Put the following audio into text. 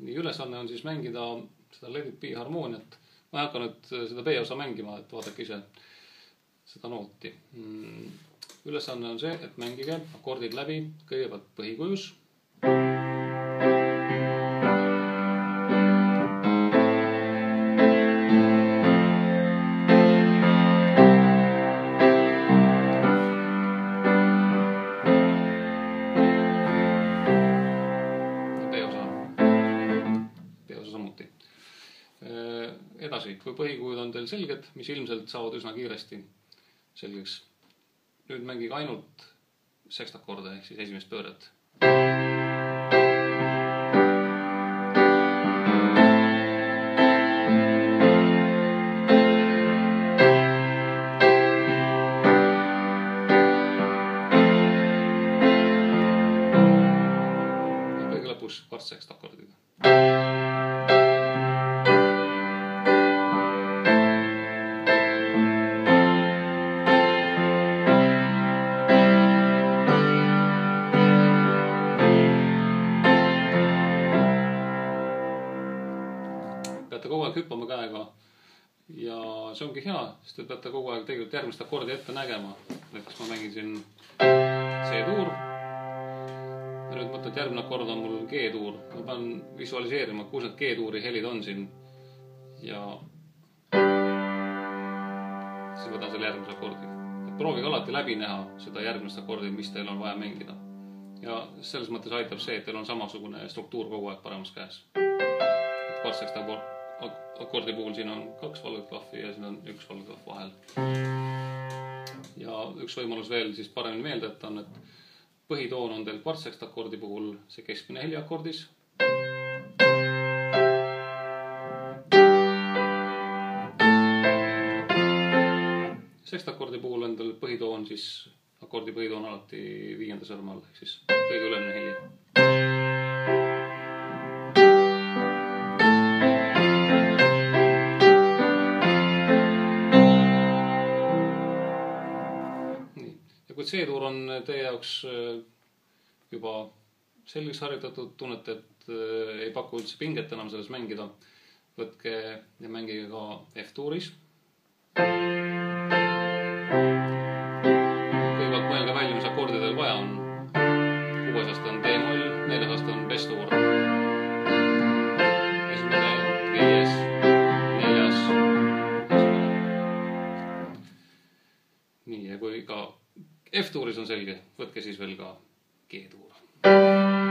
Nii ülesanne on siis mängida seda Let It Be harmooniat. Ma ei hakka nüüd seda B-osa mängima, et vaadake ise seda nooti. Ülesanne on see, et mängige akordid läbi kõigepealt põhikujus. Edasi, kui põhikujud on teil selged, mis ilmselt saavad üsna kiiresti selgeks. Nüüd mängige ainult sekstakorde ehk siis esimest pööret. Ja kõige lõpus kvartsekstakordiga. Peate kogu aeg hüppama käega ja see ongi hea, sest te peate kogu aeg tegelikult järgmist akordi ette nägema. Näiteks ma mängin siin C-tuur ja nüüd mõtlen, et järgmine akord on mul G-tuur. Ma pean visualiseerima, kus need G-tuuri helid on siin ja siis võtan selle järgmise akordi. Proovige alati läbi näha seda järgmist akordi, mis teil on vaja mängida. Ja selles mõttes aitab see, et teil on samasugune struktuur kogu aeg paremas käes. Kvartsekstakordi puhul siin on 2 valgutklahvi ja siin on 1 valgutklahv vahel. Ja üks võimalus veel siis paremini meelde jätta on, et põhitoon on teil kvartsekstakordi puhul see keskmine heliakordis. Sekstakordi puhul on teil põhitoon siis akordi põhitoon alati 5. sõrme all ehk siis kõige ülemine heli. Ja kui C-tuur on teie jaoks juba selgeks harjutatud, tunnete, et ei paku üldse pinget enam selles mängida, võtke ja mängige ka F-tuuris. Kõigepealt mõelge välja, mis akordi teil vaja on. 6. aste on D-moll, 4. aste on bes-tuur. Esimene G-s, 4. Nii, ja kui ka F-tuuris on selge, võtke siis veel ka G-tuur.